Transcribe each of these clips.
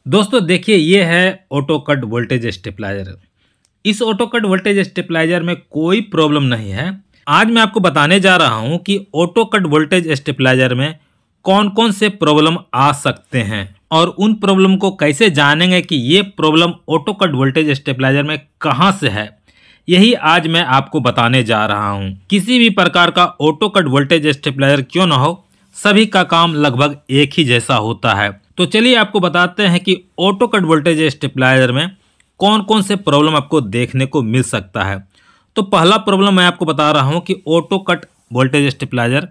दोस्तों देखिए, ये है ऑटो कट वोल्टेज स्टेबलाइजर। इस ऑटो कट वोल्टेज स्टेबलाइजर में कोई प्रॉब्लम नहीं है। आज मैं आपको बताने जा रहा हूं कि ऑटो कट वोल्टेज स्टेबलाइजर में कौन कौन से प्रॉब्लम आ सकते हैं और उन प्रॉब्लम को कैसे जानेंगे कि ये problem auto cut voltage stabilizer में कहां से है। यही आज मैं आपको बताने जा रहा हूं। किसी भी प्रकार का ऑटो कट वोल्टेज स्टेबलाइजर क्यों ना हो, सभी का काम लगभग एक ही जैसा होता है। तो चलिए आपको बताते हैं कि ऑटो कट वोल्टेज स्टेबलाइजर में कौन कौन से प्रॉब्लम आपको देखने को मिल सकता है। तो पहला प्रॉब्लम मैं आपको बता रहा हूं कि ऑटो कट वोल्टेज स्टेबलाइजर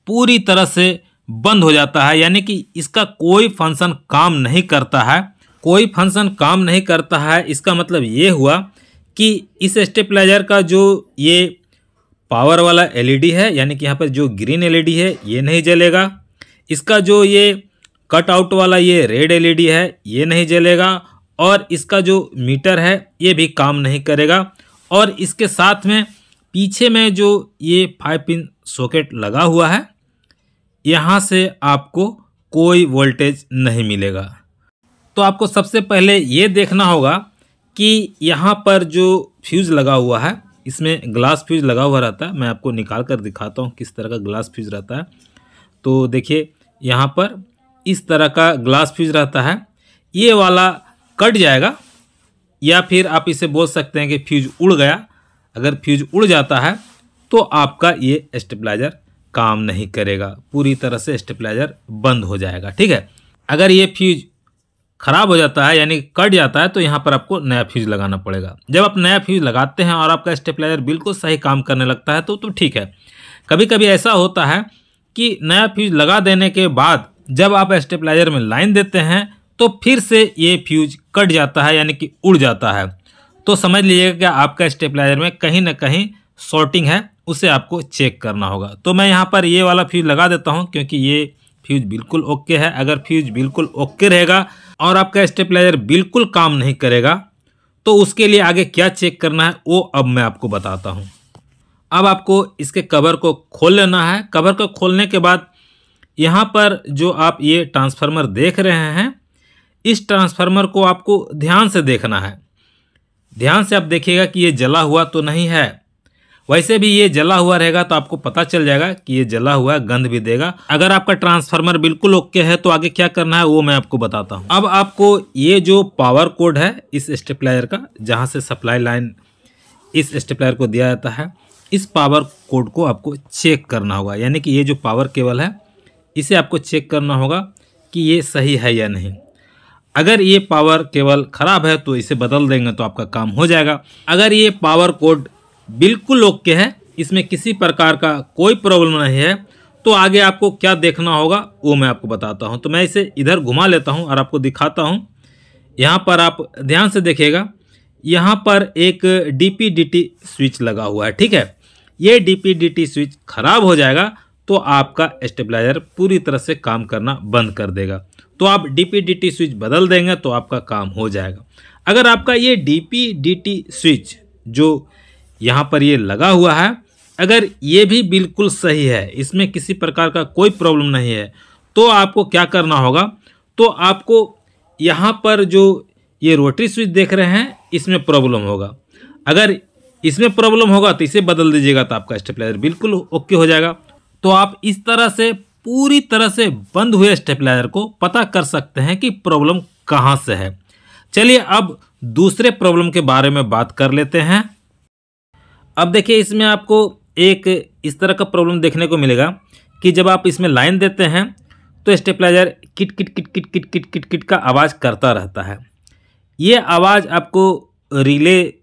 पूरी तरह से बंद हो जाता है, यानी कि इसका कोई फंक्शन काम नहीं करता है। कोई फंक्शन काम नहीं करता है, इसका मतलब ये हुआ कि इस स्टेबलाइजर का जो ये पावर वाला एलईडी है, यानी कि यहाँ पर जो ग्रीन एलईडी है ये नहीं जलेगा। इसका जो ये कट आउट वाला ये रेड एलईडी है ये नहीं जलेगा, और इसका जो मीटर है ये भी काम नहीं करेगा। और इसके साथ में पीछे में जो ये 5 पिन सॉकेट लगा हुआ है, यहाँ से आपको कोई वोल्टेज नहीं मिलेगा। तो आपको सबसे पहले ये देखना होगा कि यहाँ पर जो फ्यूज़ लगा हुआ है, इसमें ग्लास फ्यूज़ लगा हुआ रहता है। मैं आपको निकाल कर दिखाता हूँ किस तरह का ग्लास फ्यूज़ रहता है। तो देखिए, यहाँ पर इस तरह का ग्लास फ्यूज़ रहता है। ये वाला कट जाएगा, या फिर आप इसे बोल सकते हैं कि फ्यूज़ उड़ गया। अगर फ्यूज़ उड़ जाता है तो आपका ये स्टेबलाइजर काम नहीं करेगा, पूरी तरह से स्टेबलाइजर बंद हो जाएगा। ठीक है, अगर ये फ्यूज़ ख़राब हो जाता है यानी कट जाता है तो यहाँ पर आपको नया फ्यूज़ लगाना पड़ेगा। जब आप नया फ्यूज़ लगाते हैं और आपका स्टेबलाइजर बिल्कुल सही काम करने लगता है तो ठीक है। कभी कभी ऐसा होता है कि नया फ्यूज़ लगा देने के बाद जब आप स्टेबलाइजर में लाइन देते हैं तो फिर से ये फ्यूज कट जाता है, यानी कि उड़ जाता है। तो समझ लीजिएगा कि आपका स्टेबलाइजर में कहीं ना कहीं शॉर्टिंग है, उसे आपको चेक करना होगा। तो मैं यहाँ पर ये वाला फ्यूज लगा देता हूँ, क्योंकि ये फ्यूज बिल्कुल ओके है। अगर फ्यूज बिल्कुल ओके रहेगा और आपका स्टेबलाइजर बिल्कुल काम नहीं करेगा तो उसके लिए आगे क्या चेक करना है वो अब मैं आपको बताता हूँ। अब आपको इसके कवर को खोल लेना है। कवर को खोलने के बाद यहाँ पर जो आप ये ट्रांसफार्मर देख रहे हैं, इस ट्रांसफार्मर को आपको ध्यान से देखना है। ध्यान से आप देखिएगा कि ये जला हुआ तो नहीं है। वैसे भी ये जला हुआ रहेगा तो आपको पता चल जाएगा कि ये जला हुआ है, गंध भी देगा। अगर आपका ट्रांसफार्मर बिल्कुल ओके है तो आगे क्या करना है वो मैं आपको बताता हूँ। अब आपको ये जो पावर कोड है इस स्टेबलाइजर का, जहाँ से सप्लाई लाइन इस स्टेबलाइजर को दिया जाता है, इस पावर कोड को आपको चेक करना होगा। यानी कि ये जो पावर केबल है इसे आपको चेक करना होगा कि ये सही है या नहीं। अगर ये पावर केबल ख़राब है तो इसे बदल देंगे तो आपका काम हो जाएगा। अगर ये पावर कोड बिल्कुल ओके है, इसमें किसी प्रकार का कोई प्रॉब्लम नहीं है, तो आगे आपको क्या देखना होगा वो मैं आपको बताता हूँ। तो मैं इसे इधर घुमा लेता हूँ और आपको दिखाता हूँ। यहाँ पर आप ध्यान से देखिएगा, यहाँ पर एक DP/DT स्विच लगा हुआ है। ठीक है, ये DP/DT स्विच खराब हो जाएगा तो आपका स्टेबलाइजर पूरी तरह से काम करना बंद कर देगा। तो आप DP/DT स्विच बदल देंगे तो आपका काम हो जाएगा। अगर आपका ये DP/DT स्विच जो यहाँ पर ये लगा हुआ है, अगर ये भी बिल्कुल सही है, इसमें किसी प्रकार का कोई प्रॉब्लम नहीं है, तो आपको क्या करना होगा, तो आपको यहाँ पर जो ये रोटरी स्विच देख रहे हैं इसमें प्रॉब्लम होगा। अगर इसमें प्रॉब्लम होगा तो इसे बदल दीजिएगा तो आपका स्टेबलाइजर बिल्कुल ओके हो जाएगा। तो आप इस तरह से पूरी तरह से बंद हुए स्टेबलाइजर को पता कर सकते हैं कि प्रॉब्लम कहां से है। चलिए अब दूसरे प्रॉब्लम के बारे में बात कर लेते हैं। अब देखिए, इसमें आपको एक इस तरह का प्रॉब्लम देखने को मिलेगा कि जब आप इसमें लाइन देते हैं तो स्टेबलाइजर किट किट किट किट किट किट किट किट का आवाज़ करता रहता है। ये आवाज़ आपको रिले,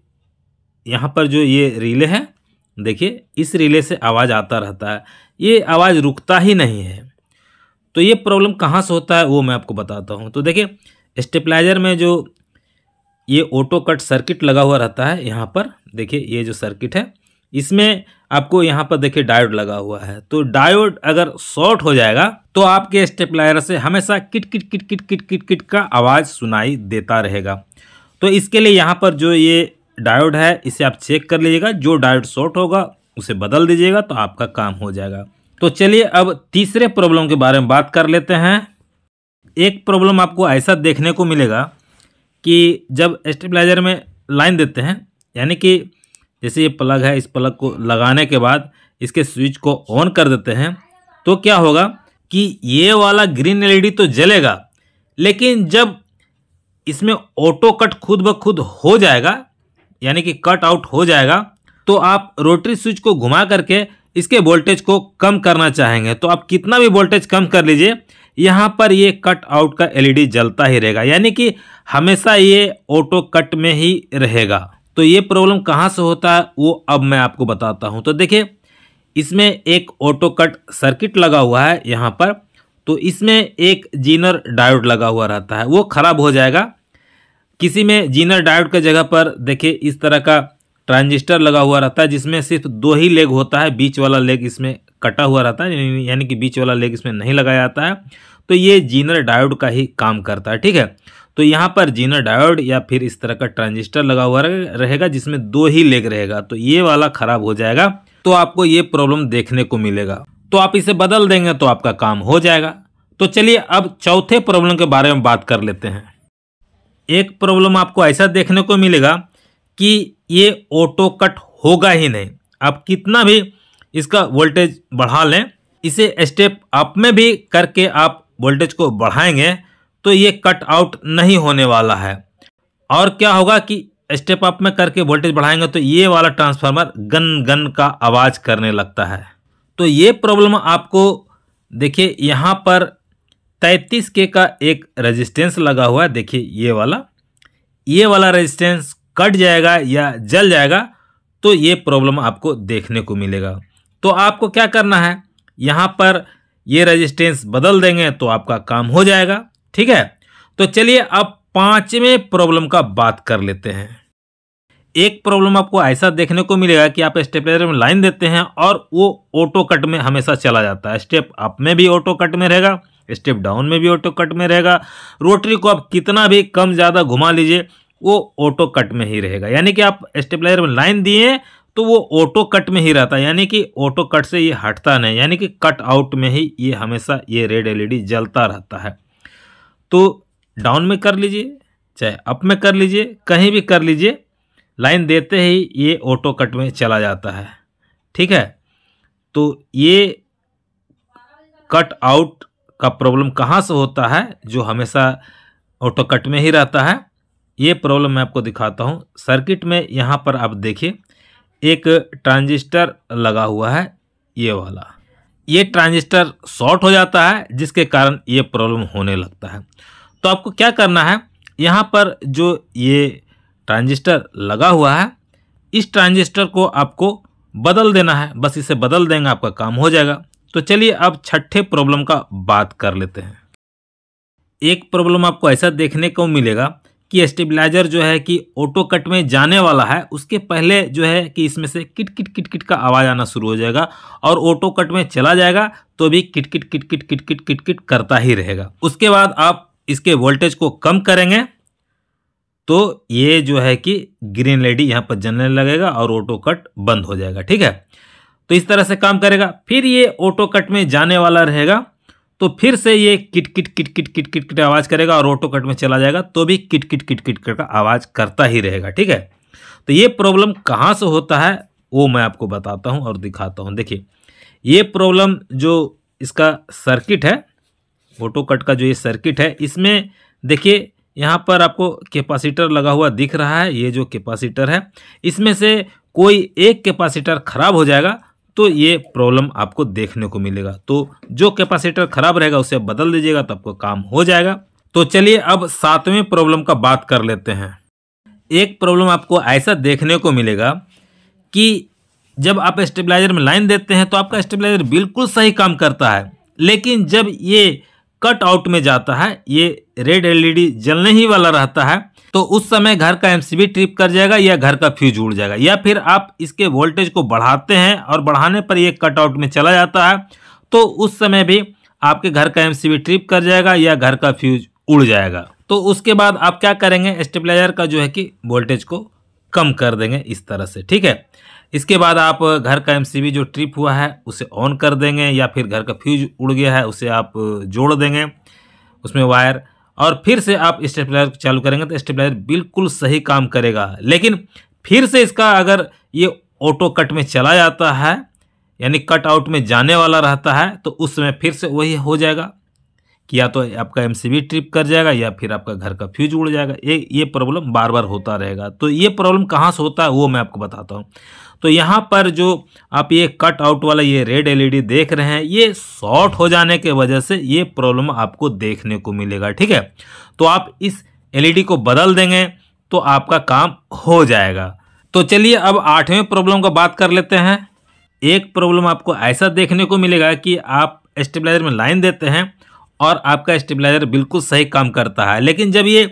यहाँ पर जो ये रिले है देखिए, इस रिले से आवाज़ आता रहता है, ये आवाज़ रुकता ही नहीं है। तो ये प्रॉब्लम कहाँ से होता है वो मैं आपको बताता हूँ। तो देखिए, स्टेबलाइजर में जो ये ऑटो कट सर्किट लगा हुआ रहता है, यहाँ पर देखिए ये जो सर्किट है इसमें आपको यहाँ पर देखिए डायोड लगा हुआ है। तो डायोड अगर शॉर्ट हो जाएगा तो आपके स्टेबलाइजर से हमेशा किट किट किट किट किट किट किट का आवाज़ सुनाई देता रहेगा। तो इसके लिए यहाँ पर जो ये डायोड है इसे आप चेक कर लीजिएगा। जो डायोड शॉर्ट होगा उसे बदल दीजिएगा तो आपका काम हो जाएगा। तो चलिए अब तीसरे प्रॉब्लम के बारे में बात कर लेते हैं। एक प्रॉब्लम आपको ऐसा देखने को मिलेगा कि जब स्टेबलाइजर में लाइन देते हैं, यानी कि जैसे ये प्लग है, इस प्लग को लगाने के बाद इसके स्विच को ऑन कर देते हैं, तो क्या होगा कि ये वाला ग्रीन एलईडी तो जलेगा, लेकिन जब इसमें ऑटो कट खुद ब खुद हो जाएगा, यानी कि कट आउट हो जाएगा, तो आप रोटरी स्विच को घुमा करके इसके वोल्टेज को कम करना चाहेंगे तो आप कितना भी वोल्टेज कम कर लीजिए, यहाँ पर ये कट आउट का एलईडी जलता ही रहेगा, यानी कि हमेशा ये ऑटो कट में ही रहेगा। तो ये प्रॉब्लम कहाँ से होता है वो अब मैं आपको बताता हूँ। तो देखिए, इसमें एक ऑटो कट सर्किट लगा हुआ है यहाँ पर, तो इसमें एक जीनर डायोड लगा हुआ रहता है, वो खराब हो जाएगा। किसी में जीनर डायोड के जगह पर देखिए इस तरह का ट्रांजिस्टर लगा हुआ रहता है, जिसमें सिर्फ 2 ही लेग होता है, बीच वाला लेग इसमें कटा हुआ रहता है, यानी कि बीच वाला लेग इसमें नहीं लगाया जाता है। तो ये जीनर डायोड का ही काम करता है, ठीक है। तो यहाँ पर जीनर डायोड या फिर इस तरह का ट्रांजिस्टर लगा हुआ रहेगा जिसमें 2 ही लेग रहेगा, तो ये वाला खराब हो जाएगा, तो आपको ये प्रॉब्लम देखने को मिलेगा। तो आप इसे बदल देंगे तो आपका काम हो जाएगा। तो चलिए अब चौथे प्रॉब्लम के बारे में बात कर लेते हैं। एक प्रॉब्लम आपको ऐसा देखने को मिलेगा कि ये ऑटो कट होगा ही नहीं, आप कितना भी इसका वोल्टेज बढ़ा लें, इसे स्टेप अप में भी करके आप वोल्टेज को बढ़ाएंगे तो ये कट आउट नहीं होने वाला है। और क्या होगा कि स्टेप अप में करके वोल्टेज बढ़ाएंगे तो ये वाला ट्रांसफार्मर गन गन का आवाज़ करने लगता है। तो ये प्रॉब्लम आपको देखिए यहाँ पर 33K का एक रेजिस्टेंस लगा हुआ है, देखिए ये वाला रेजिस्टेंस कट जाएगा या जल जाएगा तो ये प्रॉब्लम आपको देखने को मिलेगा। तो आपको क्या करना है, यहाँ पर ये रेजिस्टेंस बदल देंगे तो आपका काम हो जाएगा, ठीक है। तो चलिए अब 5वें प्रॉब्लम का बात कर लेते हैं। एक प्रॉब्लम आपको ऐसा देखने को मिलेगा कि आप स्टेबलाइजर में लाइन देते हैं और वो ऑटो कट में हमेशा चला जाता है, स्टेप अप में भी ऑटो कट में रहेगा, स्टेप डाउन में भी ऑटो कट में रहेगा, रोटरी को आप कितना भी कम ज़्यादा घुमा लीजिए वो ऑटो कट में ही रहेगा। यानी कि आप स्टेबलाइजर में लाइन दिए तो वो ऑटो कट में ही रहता है, यानी कि ऑटो कट से ये हटता नहीं, यानी कि कट आउट में ही ये हमेशा ये रेड एलईडी जलता रहता है। तो डाउन में कर लीजिए चाहे अप में कर लीजिए, कहीं भी कर लीजिए, लाइन देते ही ये ऑटो कट में चला जाता है, ठीक है। तो ये कट आउट का प्रॉब्लम कहाँ से होता है जो हमेशा ऑटो कट में ही रहता है, ये प्रॉब्लम मैं आपको दिखाता हूँ। सर्किट में यहाँ पर आप देखिए एक ट्रांजिस्टर लगा हुआ है, ये वाला, ये ट्रांजिस्टर शॉर्ट हो जाता है जिसके कारण ये प्रॉब्लम होने लगता है। तो आपको क्या करना है, यहाँ पर जो ये ट्रांजिस्टर लगा हुआ है इस ट्रांजिस्टर को आपको बदल देना है, बस इसे बदल देंगे आपका काम हो जाएगा। तो चलिए अब छठे प्रॉब्लम का बात कर लेते हैं। एक प्रॉब्लम आपको ऐसा देखने को मिलेगा कि स्टेबलाइजर जो है कि ऑटो कट में जाने वाला है, उसके पहले जो है कि इसमें से किट किट किट किट का आवाज़ आना शुरू हो जाएगा और ऑटो कट में चला जाएगा तो भी किट किट किट किट किट किट किट किट करता ही रहेगा। उसके बाद आप इसके वोल्टेज को कम करेंगे तो ये जो है कि ग्रीन एलईडी यहाँ पर जलने लगेगा और ऑटो कट बंद हो जाएगा, ठीक है। तो इस तरह से काम करेगा। फिर ये ऑटो कट में जाने वाला रहेगा तो फिर से ये किट किट किट किट किट किट किट आवाज़ करेगा और ऑटो कट में चला जाएगा तो भी किट किट किट किट किट का आवाज़ करता ही रहेगा, ठीक है। तो ये प्रॉब्लम कहाँ से होता है वो मैं आपको बताता हूँ और दिखाता हूँ। देखिए ये प्रॉब्लम जो इसका सर्किट है, ऑटो कट का जो ये सर्किट है, इसमें देखिए यहाँ पर आपको कैपेसिटर लगा हुआ दिख रहा है। ये जो कैपेसिटर है इसमें से कोई एक कैपेसिटर खराब हो जाएगा तो ये प्रॉब्लम आपको देखने को मिलेगा। तो जो कैपेसिटर खराब रहेगा उसे बदल दीजिएगा तो आपको काम हो जाएगा। तो चलिए अब 7वें प्रॉब्लम का बात कर लेते हैं। एक प्रॉब्लम आपको ऐसा देखने को मिलेगा कि जब आप स्टेबलाइजर में लाइन देते हैं तो आपका स्टेबलाइजर बिल्कुल सही काम करता है, लेकिन जब ये कट आउट में जाता है, ये रेड एलईडी जलने ही वाला रहता है, तो उस समय घर का एमसीबी ट्रिप कर जाएगा या घर का फ्यूज उड़ जाएगा, या फिर आप इसके वोल्टेज को बढ़ाते हैं और बढ़ाने पर ये कट आउट में चला जाता है तो उस समय भी आपके घर का एमसीबी ट्रिप कर जाएगा या घर का फ्यूज उड़ जाएगा। तो उसके बाद आप क्या करेंगे, स्टेबलाइजर का जो है कि वोल्टेज को कम कर देंगे इस तरह से, ठीक है। इसके बाद आप घर का एमसीबी जो ट्रिप हुआ है उसे ऑन कर देंगे या फिर घर का फ्यूज उड़ गया है उसे आप जोड़ देंगे। उसमें वायर, और फिर से आप स्टेबलाइजर चालू करेंगे तो स्टेबलाइजर बिल्कुल सही काम करेगा। लेकिन फिर से इसका अगर ये ऑटो कट में चला जाता है, यानी कट आउट में जाने वाला रहता है, तो उस समय फिर से वही हो जाएगा कि या तो आपका एमसीबी ट्रिप कर जाएगा या फिर आपका घर का फ्यूज उड़ जाएगा। ये प्रॉब्लम बार बार होता रहेगा। तो ये प्रॉब्लम कहाँ से होता है वो मैं आपको बताता हूँ। तो यहाँ पर जो आप ये कट आउट वाला ये रेड एलईडी देख रहे हैं, ये शॉर्ट हो जाने के वजह से ये प्रॉब्लम आपको देखने को मिलेगा। ठीक है, तो आप इस एलईडी को बदल देंगे तो आपका काम हो जाएगा। तो चलिए अब 8वें प्रॉब्लम का बात कर लेते हैं। एक प्रॉब्लम आपको ऐसा देखने को मिलेगा कि आप स्टेबलाइजर में लाइन देते हैं और आपका स्टेबलाइजर बिल्कुल सही काम करता है, लेकिन जब ये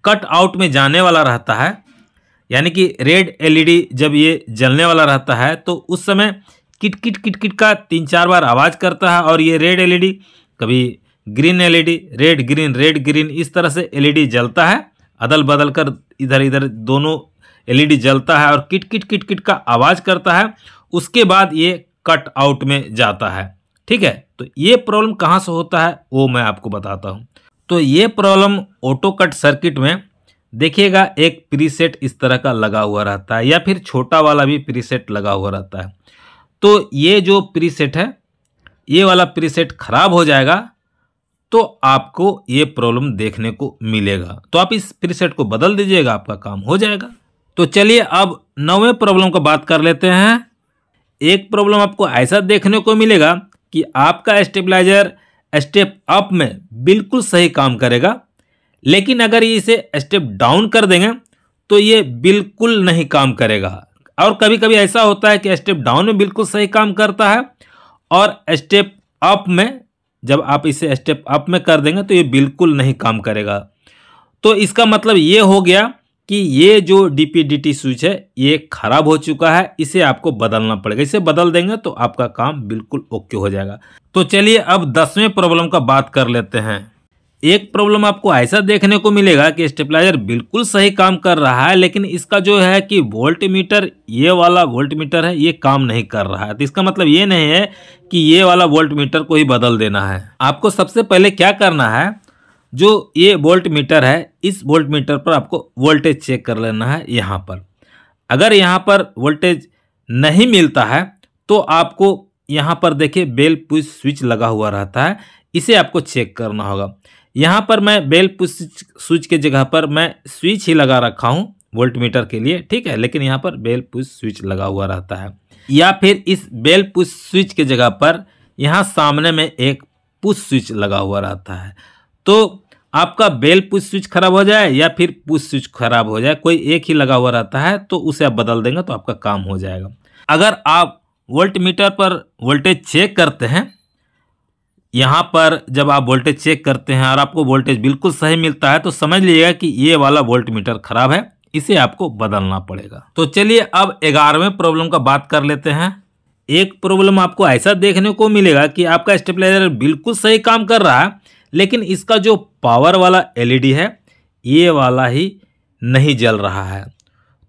कट आउट में जाने वाला रहता है, यानी कि रेड एलईडी जब ये जलने वाला रहता है, तो उस समय किट किट किट किट का 3-4 बार आवाज़ करता है। और ये रेड एलईडी कभी ग्रीन एलईडी, रेड ग्रीन इस तरह से एलईडी जलता है, अदल बदल कर इधर इधर दोनों एलईडी जलता है और किट किट किट किट का आवाज़ करता है। उसके बाद ये कट आउट में जाता है। ठीक है, तो ये प्रॉब्लम कहाँ से होता है वो मैं आपको बताता हूँ। तो ये प्रॉब्लम ऑटो कट सर्किट में देखिएगा, एक प्रीसेट इस तरह का लगा हुआ रहता है या फिर छोटा वाला भी प्रीसेट लगा हुआ रहता है। तो ये जो प्रीसेट है, ये वाला प्रीसेट खराब हो जाएगा तो आपको ये प्रॉब्लम देखने को मिलेगा। तो आप इस प्रीसेट को बदल दीजिएगा, आपका काम हो जाएगा। तो चलिए अब 9वें प्रॉब्लम का बात कर लेते हैं। एक प्रॉब्लम आपको ऐसा देखने को मिलेगा कि आपका स्टेबलाइजर स्टेप अप में बिल्कुल सही काम करेगा, लेकिन अगर ये इसे स्टेप डाउन कर देंगे तो ये बिल्कुल नहीं काम करेगा। और कभी कभी ऐसा होता है कि स्टेप डाउन में बिल्कुल सही काम करता है और स्टेप अप में जब आप इसे स्टेप अप में कर देंगे तो ये बिल्कुल नहीं काम करेगा। तो इसका मतलब ये हो गया कि ये जो डीपीडीटी स्विच है ये खराब हो चुका है, इसे आपको बदलना पड़ेगा। इसे बदल देंगे तो आपका काम बिल्कुल ओके हो जाएगा। तो चलिए अब 10वें प्रॉब्लम का बात कर लेते हैं। एक प्रॉब्लम आपको ऐसा देखने को मिलेगा कि स्टेबलाइजर बिल्कुल सही काम कर रहा है, लेकिन इसका जो है कि वोल्ट मीटर, ये वाला वोल्ट मीटर है, ये काम नहीं कर रहा है। तो इसका मतलब ये नहीं है कि ये वाला वोल्ट मीटर को ही बदल देना है। आपको सबसे पहले क्या करना है, जो ये वोल्ट मीटर है, इस वोल्ट मीटर पर आपको वोल्टेज चेक कर लेना है। यहाँ पर अगर यहाँ पर वोल्टेज नहीं मिलता है तो आपको यहाँ पर देखिए बेल पुश स्विच लगा हुआ रहता है, इसे आपको चेक करना होगा। यहाँ पर मैं बेल पुश स्विच के जगह पर मैं स्विच ही लगा रखा हूँ वोल्ट मीटर के लिए, ठीक है, लेकिन यहाँ पर बेल पुश स्विच लगा हुआ रहता है। या फिर इस बेल पुश स्विच के जगह पर यहाँ सामने में एक पुश स्विच लगा हुआ रहता है। तो आपका बेल पुश स्विच खराब हो जाए या फिर पुश स्विच खराब हो जाए, कोई एक ही लगा हुआ रहता है, तो उसे आप बदल देंगे तो आपका काम हो जाएगा। अगर आप वोल्ट मीटर पर वोल्टेज चेक करते हैं, यहाँ पर जब आप वोल्टेज चेक करते हैं और आपको वोल्टेज बिल्कुल सही मिलता है तो समझ लीजिएगा कि ये वाला वोल्ट मीटर खराब है, इसे आपको बदलना पड़ेगा। तो चलिए अब 11वें प्रॉब्लम का बात कर लेते हैं। एक प्रॉब्लम आपको ऐसा देखने को मिलेगा कि आपका स्टेबलाइजर बिल्कुल सही काम कर रहा है, लेकिन इसका जो पावर वाला एलईडी है ये वाला ही नहीं जल रहा है।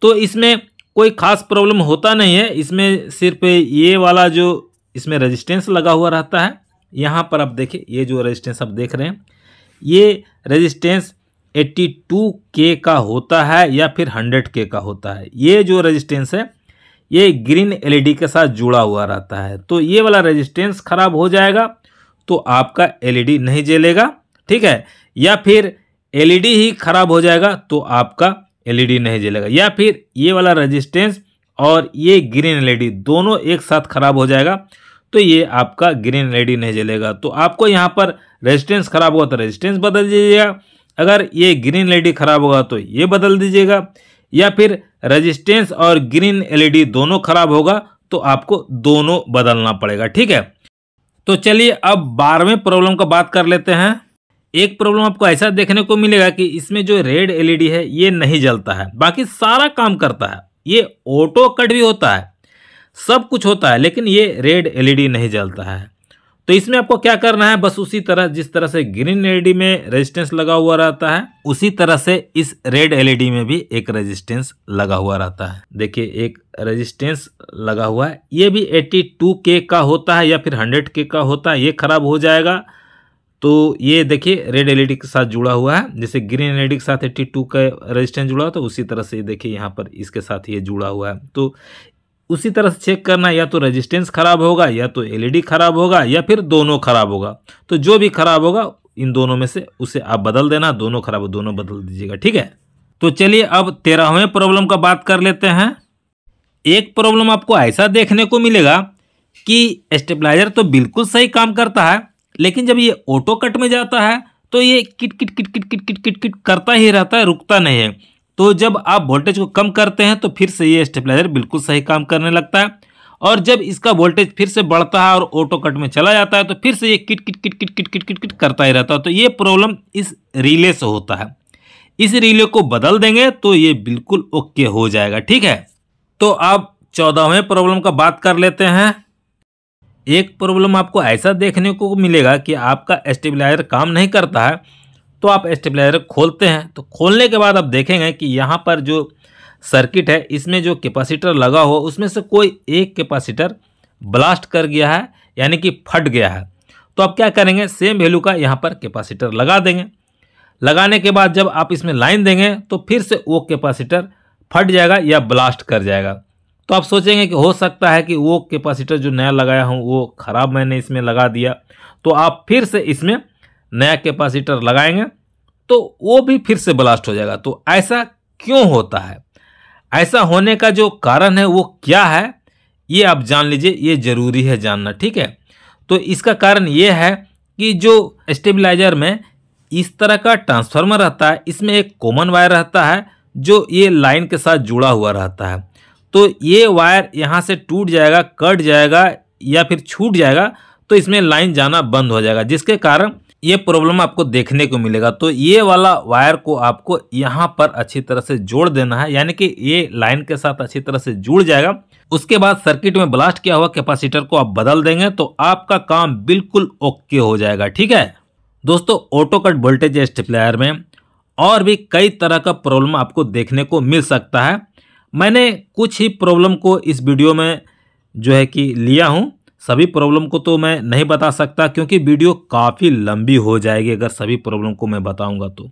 तो इसमें कोई खास प्रॉब्लम होता नहीं है, इसमें सिर्फ ये वाला जो इसमें रेजिस्टेंस लगा हुआ रहता है। यहाँ पर आप देखिए, ये जो रेजिस्टेंस आप देख रहे हैं, ये रेजिस्टेंस 82K का होता है या फिर 100K का होता है। ये जो रेजिस्टेंस है ये ग्रीन एलईडी के साथ जुड़ा हुआ रहता है। तो ये वाला रेजिस्टेंस खराब हो जाएगा तो आपका एलईडी नहीं जलेगा, ठीक है, या फिर एलईडी ही खराब हो जाएगा तो आपका एलईडी नहीं जलेगा, या फिर ये वाला रेजिस्टेंस और ये ग्रीन एलईडी दोनों एक साथ खराब हो जाएगा तो ये आपका ग्रीन एलईडी नहीं जलेगा। तो आपको यहाँ पर रेजिस्टेंस खराब होगा तो रेजिस्टेंस बदल दीजिएगा, अगर ये ग्रीन एलईडी खराब होगा तो ये बदल दीजिएगा, या फिर रेजिस्टेंस और ग्रीन एलईडी दोनों खराब होगा तो आपको दोनों बदलना पड़ेगा, ठीक है। तो चलिए अब 12वें प्रॉब्लम का बात कर लेते हैं। एक प्रॉब्लम आपको ऐसा देखने को मिलेगा कि इसमें जो रेड एलईडी है ये नहीं जलता है, बाकी सारा काम करता है, ये ऑटो कट भी होता है, सब कुछ होता है, लेकिन ये रेड एलईडी नहीं जलता है। तो इसमें आपको क्या करना है, बस उसी तरह जिस तरह से ग्रीन एलईडी में रेजिस्टेंस लगा हुआ रहता है, उसी तरह से इस रेड एलईडी में भी एक रेजिस्टेंस लगा हुआ रहता है। देखिए एक रेजिस्टेंस लगा हुआ है, ये भी 82K का होता है या फिर 100K का होता है, ये खराब हो जाएगा तो ये देखिए रेड एलईडी के साथ जुड़ा हुआ है, जैसे ग्रीन एलईडी के साथ 82 का रेजिस्टेंस जुड़ा हुआ, तो उसी तरह से देखिए यहाँ पर इसके साथ ये जुड़ा हुआ है। तो उसी तरह से चेक करना, या तो रेजिस्टेंस खराब होगा, या तो एलईडी खराब होगा, या फिर दोनों खराब होगा। तो जो भी खराब होगा इन दोनों में से उसे आप बदल देना, दोनों खराब हो दोनों बदल दीजिएगा, ठीक है। तो चलिए अब 13वें प्रॉब्लम का बात कर लेते हैं। एक प्रॉब्लम आपको ऐसा देखने को मिलेगा कि स्टेबलाइजर तो बिल्कुल सही काम करता है, लेकिन जब ये ऑटो कट में जाता है तो ये किट किट किट किट किट किट किट किट करता ही रहता है, रुकता नहीं है। तो जब आप वोल्टेज को कम करते हैं तो फिर से ये स्टेबलाइजर बिल्कुल सही काम करने लगता है, और जब इसका वोल्टेज फिर से बढ़ता है और ऑटो कट में चला जाता है तो फिर से ये किट किट किट किट किट किट किट किट करता ही रहता है। तो ये प्रॉब्लम इस रिले से होता है। इस रिले को बदल देंगे तो ये बिल्कुल ओके हो जाएगा, ठीक है। तो अब 14वें प्रॉब्लम का बात कर लेते हैं। एक प्रॉब्लम आपको ऐसा देखने को मिलेगा कि आपका स्टेबलाइजर काम नहीं करता है, तो आप स्टेबलाइजर खोलते हैं। तो खोलने के बाद आप देखेंगे कि यहाँ पर जो सर्किट है इसमें जो कैपेसिटर लगा हो उसमें से कोई एक कैपेसिटर ब्लास्ट कर गया है, यानी कि फट गया है। तो आप क्या करेंगे, सेम वैल्यू का यहाँ पर कैपेसिटर लगा देंगे। लगाने के बाद जब आप इसमें लाइन देंगे तो फिर से वो कैपेसिटर फट जाएगा या ब्लास्ट कर जाएगा। तो आप सोचेंगे कि हो सकता है कि वो कैपेसिटर जो नया लगाया हूँ वो ख़राब मैंने इसमें लगा दिया, तो आप फिर से इसमें नया कैपेसिटर लगाएंगे तो वो भी फिर से ब्लास्ट हो जाएगा। तो ऐसा क्यों होता है, ऐसा होने का जो कारण है वो क्या है, ये आप जान लीजिए, ये ज़रूरी है जानना, ठीक है। तो इसका कारण ये है कि जो स्टेबलाइजर में इस तरह का ट्रांसफार्मर रहता है, इसमें एक कॉमन वायर रहता है जो ये लाइन के साथ जुड़ा हुआ रहता है। तो ये वायर यहाँ से टूट जाएगा, कट जाएगा या फिर छूट जाएगा तो इसमें लाइन जाना बंद हो जाएगा, जिसके कारण ये प्रॉब्लम आपको देखने को मिलेगा। तो ये वाला वायर को आपको यहाँ पर अच्छी तरह से जोड़ देना है, यानी कि ये लाइन के साथ अच्छी तरह से जुड़ जाएगा। उसके बाद सर्किट में ब्लास्ट किया हुआ कैपेसिटर को आप बदल देंगे तो आपका काम बिल्कुल ओके हो जाएगा, ठीक है। दोस्तों, ऑटो कट वोल्टेज स्टेबलाइजर में और भी कई तरह का प्रॉब्लम आपको देखने को मिल सकता है। मैंने कुछ ही प्रॉब्लम को इस वीडियो में जो है कि लिया हूँ, सभी प्रॉब्लम को तो मैं नहीं बता सकता क्योंकि वीडियो काफ़ी लंबी हो जाएगी अगर सभी प्रॉब्लम को मैं बताऊंगा तो।